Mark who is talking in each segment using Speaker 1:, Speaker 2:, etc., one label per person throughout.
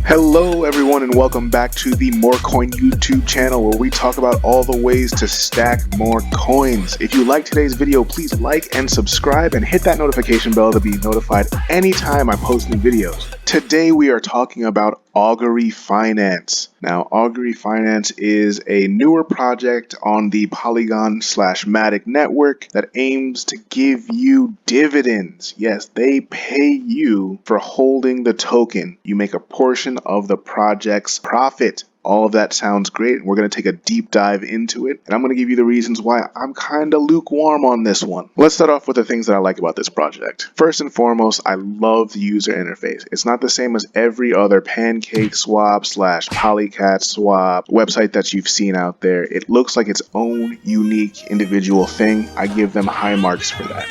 Speaker 1: Hello everyone and welcome back to the MoreCoin YouTube channel where we talk about all the ways to stack more coins. If you like today's video, please like and subscribe and hit that notification bell to be notified anytime I post new videos. Today we are talking about Augury Finance. Now, Augury Finance is a newer project on the Polygon/Matic network that aims to give you dividends. Yes, they pay you for holding the token. You make a portion of the project's profit. All of that sounds great. We're going to take a deep dive into it, and I'm going to give you the reasons why I'm kind of lukewarm on this one. Let's start off with the things that I like about this project. First and foremost, I love the user interface. It's not the same as every other pancake swap / polycat swap website that you've seen out there. It looks like its own unique individual thing. I give them high marks for that.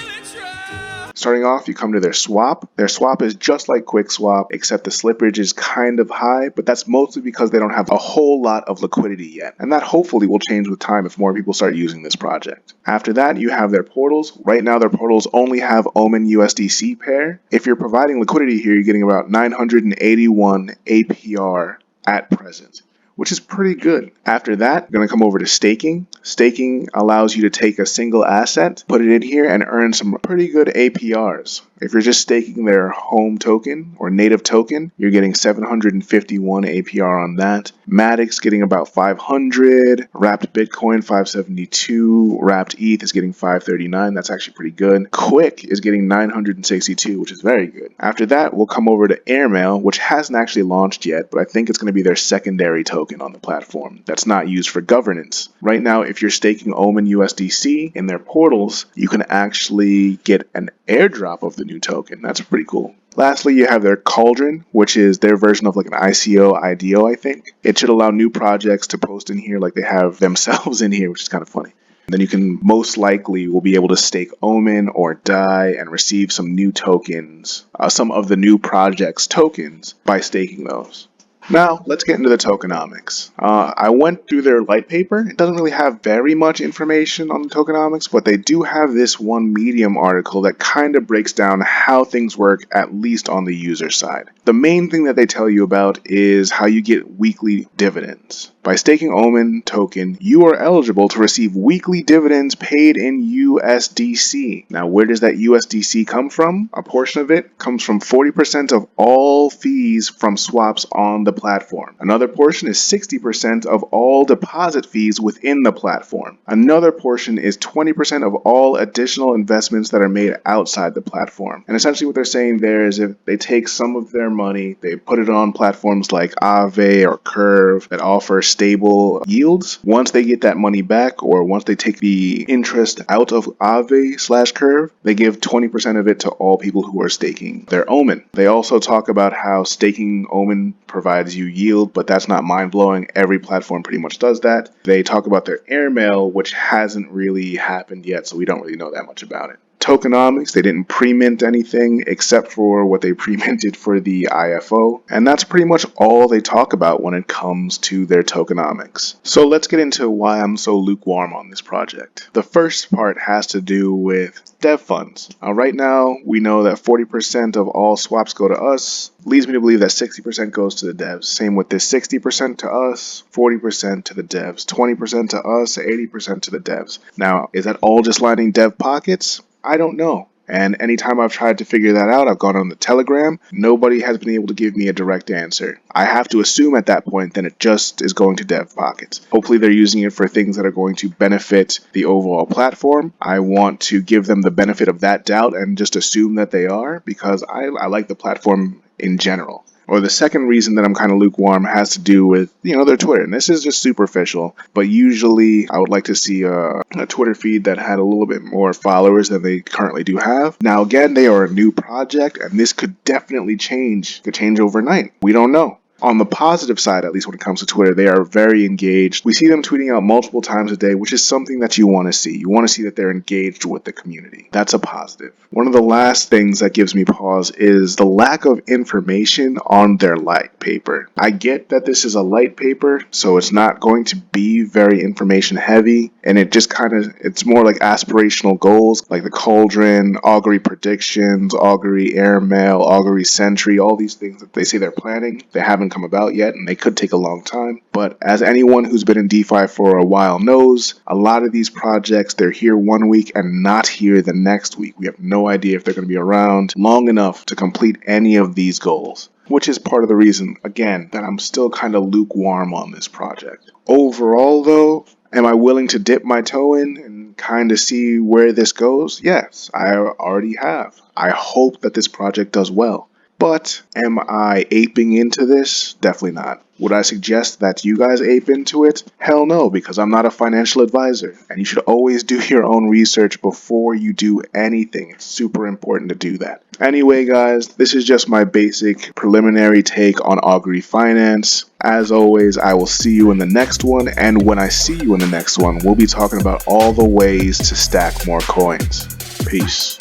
Speaker 1: Starting off, you come to their swap. Their swap is just like QuickSwap, except the slippage is kind of high, but that's mostly because they don't have a whole lot of liquidity yet. And that hopefully will change with time if more people start using this project. After that, you have their portals. Right now, their portals only have Omen USDC pair. If you're providing liquidity here, you're getting about 981 APR at present, which is pretty good. After that, we're going to come over to staking. Staking allows you to take a single asset, put it in here, and earn some pretty good APRs. If you're just staking their home token or native token, you're getting 751 APR on that. Matic's getting about 500, Wrapped Bitcoin 572, Wrapped ETH is getting 539. That's actually pretty good. Quick is getting 962, which is very good. After that, we'll come over to Airmail, which hasn't actually launched yet, but I think it's going to be their secondary token on the platform that's not used for governance. Right now, if you're staking Omen USDC in their portals, you can actually get an airdrop of the new token. That's pretty cool. Lastly, you have their Cauldron, which is their version of like an ICO IDO, I think. It should allow new projects to post in here like they have themselves in here, which is kind of funny. Then you can most likely will be able to stake Omen or DAI and receive some new tokens, some of the new project's tokens by staking those. Now, let's get into the tokenomics. I went through their Lightpaper. It doesn't really have very much information on the tokenomics, but they do have this one Medium article that kind of breaks down how things work, at least on the user side. The main thing that they tell you about is how you get weekly dividends. By staking Omen token, you are eligible to receive weekly dividends paid in USDC. Now, where does that USDC come from? A portion of it comes from 40% of all fees from swaps on the platform. Another portion is 60% of all deposit fees within the platform. Another portion is 20% of all additional investments that are made outside the platform. And essentially what they're saying there is if they take some of their money, they put it on platforms like Aave or Curve that offer stable yields. Once they get that money back, or once they take the interest out of Aave/Curve, they give 20% of it to all people who are staking their Omen. They also talk about how staking Omen provides you yield, but that's not mind-blowing. Every platform pretty much does that. They talk about their Airmail, which hasn't really happened yet, so we don't really know that much about it. Tokenomics, they didn't pre-mint anything except for what they pre-minted for the IFO, and that's pretty much all they talk about when it comes to their tokenomics. So let's get into why I'm so lukewarm on this project. The first part has to do with dev funds. Right now, we know that 40% of all swaps go to us. Leads me to believe that 60% goes to the devs. Same with this, 60% to us, 40% to the devs, 20% to us, 80% to the devs. Now, is that all just lining dev pockets? I don't know. And anytime I've tried to figure that out, I've gone on the Telegram. Nobody has been able to give me a direct answer. I have to assume at that point that it just is going to dev pockets. Hopefully they're using it for things that are going to benefit the overall platform. I want to give them the benefit of that doubt and just assume that they are, because I like the platform in general. Or the second reason that I'm kind of lukewarm has to do with, their Twitter. And this is just superficial, but usually I would like to see a Twitter feed that had a little bit more followers than they currently do have. Now, again, they are a new project, and this could definitely change. Could change overnight. We don't know. On the positive side, at least when it comes to Twitter, they are very engaged. We see them tweeting out multiple times a day, which is something that you want to see. You want to see that they're engaged with the community. That's a positive. One of the last things that gives me pause is the lack of information on their Lightpaper. I get that this is a Lightpaper, so it's not going to be very information heavy, and it just it's more like aspirational goals, like the Cauldron, Augury predictions, Augury Airmail, Augury Sentry, all these things that they say they're planning, they haven't come about yet, and they could take a long time. But as anyone who's been in DeFi for a while knows, a lot of these projects, they're here one week and not here the next week. We have no idea if they're going to be around long enough to complete any of these goals, which is part of the reason, again, that I'm still kind of lukewarm on this project. Overall, though, am I willing to dip my toe in and kind of see where this goes? Yes, I already have. I hope that this project does well. But am I aping into this? Definitely not. Would I suggest that you guys ape into it? Hell no, because I'm not a financial advisor. And you should always do your own research before you do anything. It's super important to do that. Anyway, guys, this is just my basic preliminary take on Augury Finance. As always, I will see you in the next one. And when I see you in the next one, we'll be talking about all the ways to stack more coins. Peace.